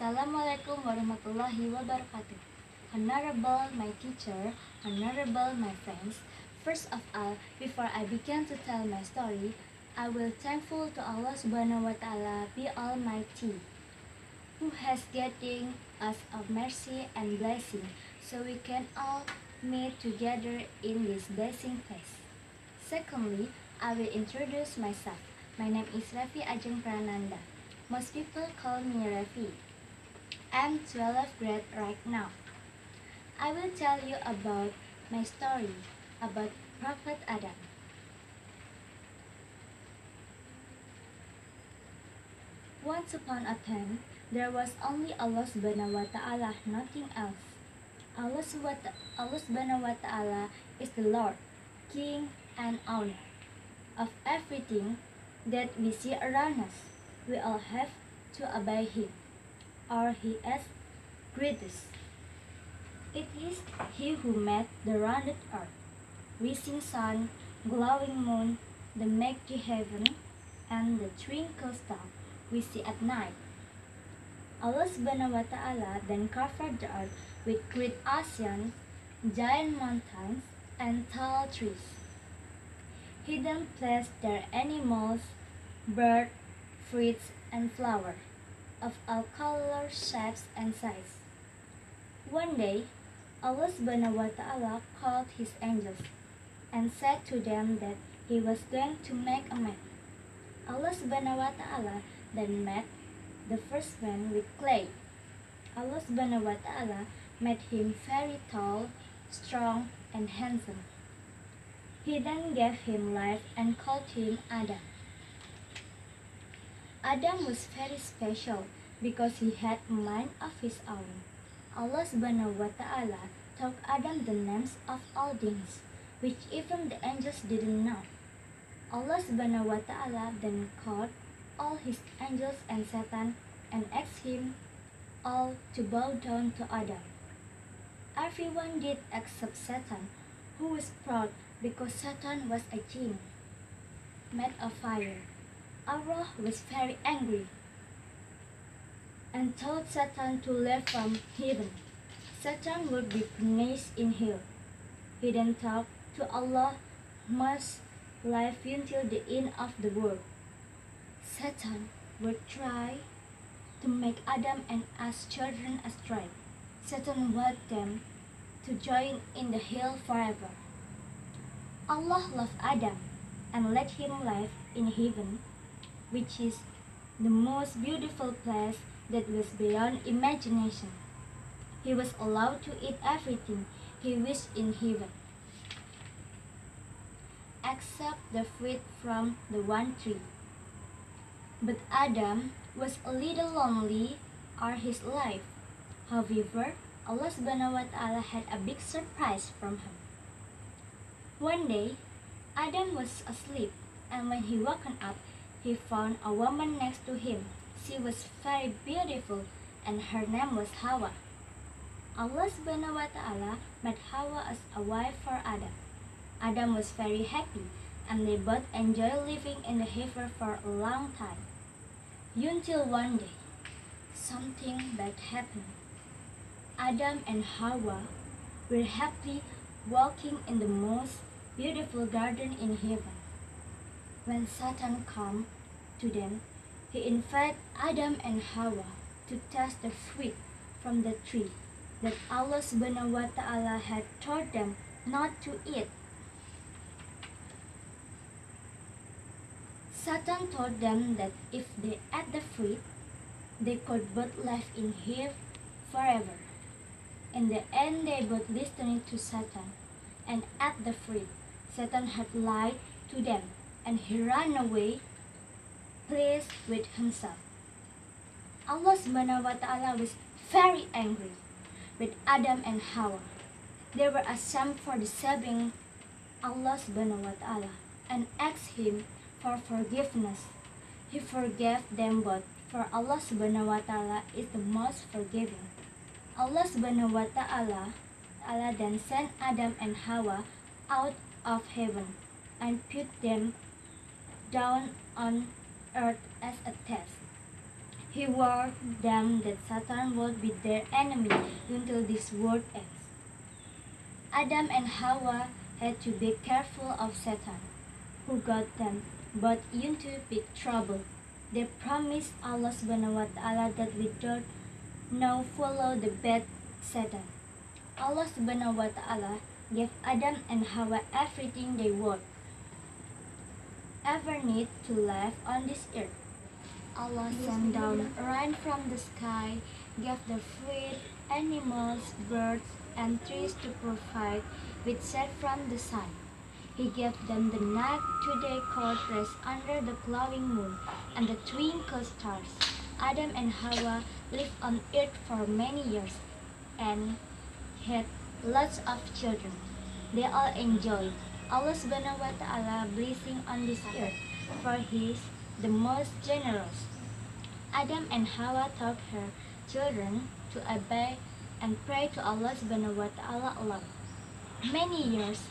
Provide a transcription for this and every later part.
Assalamualaikum warahmatullahi wabarakatuh. Honorable my teacher, honorable my friends, first of all, before I begin to tell my story, I will thankful to Allah Subhanahu wa Ta'ala, be Almighty, who has getting us a mercy and blessing, so we can all meet together in this blessing place. Secondly, I will introduce myself. My name is REFI Ajeng Prananda. Most people call me REFI. I'm 12th grade right now. I will tell you about my story about Prophet Adam. Once upon a time, there was only Allah Subhanahu wa Ta'ala, nothing else. Allah Subhanahu wa Ta'ala is the Lord, King and owner of everything that we see around us. We all have to obey Him, or He is greatest. It is He who made the rounded earth, rising sun, glowing moon, the mighty heaven, and the twinkling star we see at night. Allah Subhanahu wa Ta'ala then covered the earth with great oceans, giant mountains, and tall trees. He then placed there animals, birds, fruits, and flowers of all colors, shapes, and size. One day, Allah Subhanahu wa Ta'ala called His angels and said to them that He was going to make a man. Allah Subhanahu wa Ta'ala then made the first man with clay. Allah Subhanahu wa Ta'ala made him very tall, strong, and handsome. He then gave him life and called him Adam. Adam was very special because he had a mind of his own. Allah Subhanahu wa Ta'ala taught Adam the names of all things, which even the angels didn't know. Allah Subhanahu wa Ta'ala then called all His angels and Satan and asked him all to bow down to Adam. Everyone did except Satan, who was proud because Satan was a jinn made of fire. Allah was very angry and told Satan to leave from heaven. Satan would be punished in hell. He then talked to Allah, must live until the end of the world. Satan would try to make Adam and us children astray. Satan wanted them to join in the hell forever. Allah loved Adam and let him live in heaven, which is the most beautiful place that was beyond imagination. He was allowed to eat everything he wished in heaven, except the fruit from the one tree. But Adam was a little lonely all his life. However, Allah Subhanahu wa Ta'ala had a big surprise from him. One day, Adam was asleep, and when he woken up, he found a woman next to him. She was very beautiful, and her name was Hawa. Allah Subhanahu wa Ta'ala made Hawa as a wife for Adam. Adam was very happy, and they both enjoyed living in the heaven for a long time. Until one day, something bad happened. Adam and Hawa were happily walking in the most beautiful garden in heaven. When Satan came to them, he invited Adam and Hawa to taste the fruit from the tree that Allah Subhanahu wa Ta'ala had told them not to eat. Satan told them that if they ate the fruit, they could both live in here forever. In the end, they both listened to Satan and ate the fruit. Satan had lied to them, and he ran away, pleased with himself. Allah Subhanahu wa Ta'ala was very angry with Adam and Hawa. They were ashamed for disobeying Allah Subhanahu wa Ta'ala and asked Him for forgiveness. He forgave them both, for Allah Subhanahu wa Ta'ala is the most forgiving. Allah Subhanahu wa Ta'ala then sent Adam and Hawa out of heaven and put them down on earth as a test. He warned them that Satan would be their enemy until this world ends. Adam and Hawa had to be careful of Satan, who got them both into big trouble. They promised Allah subhanahu wa ta'ala that we don't now follow the bad Satan. Allah subhanahu wa ta'ala gave Adam and Hawa everything they would ever need to live on this earth. Allah sent down rain from the sky, gave the fruit, animals, birds, and trees to provide with shade from the sun. He gave them the night to they could rest under the glowing moon and the twinkling stars. Adam and Hawa lived on earth for many years and had lots of children. They all enjoyed Allah subhanahu wa ta'ala blessing on this earth, for He is the most generous. Adam and Hawa taught her children to obey and pray to Allah subhanahu wa ta'ala alone. Many years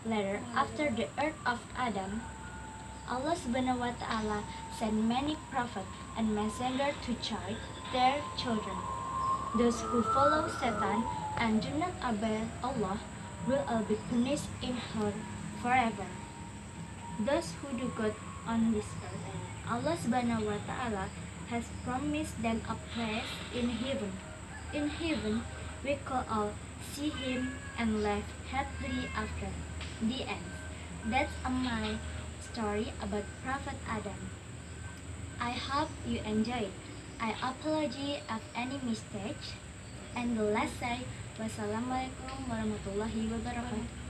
later, after the earth of Adam, Allah subhanahu wa ta'ala sent many prophets and messengers to charge their children. Those who follow Satan and do not obey Allah will all be punished in hell forever. Those who do good on this earth, Allah subhanahu wa ta'ala has promised them a place in heaven. In heaven, we could all see Him and live happily after. The end. That's my story about Prophet Adam. I hope you enjoyed. I apologize of any mistakes. And the last say, wassalamualaikum warahmatullahi wabarakatuh.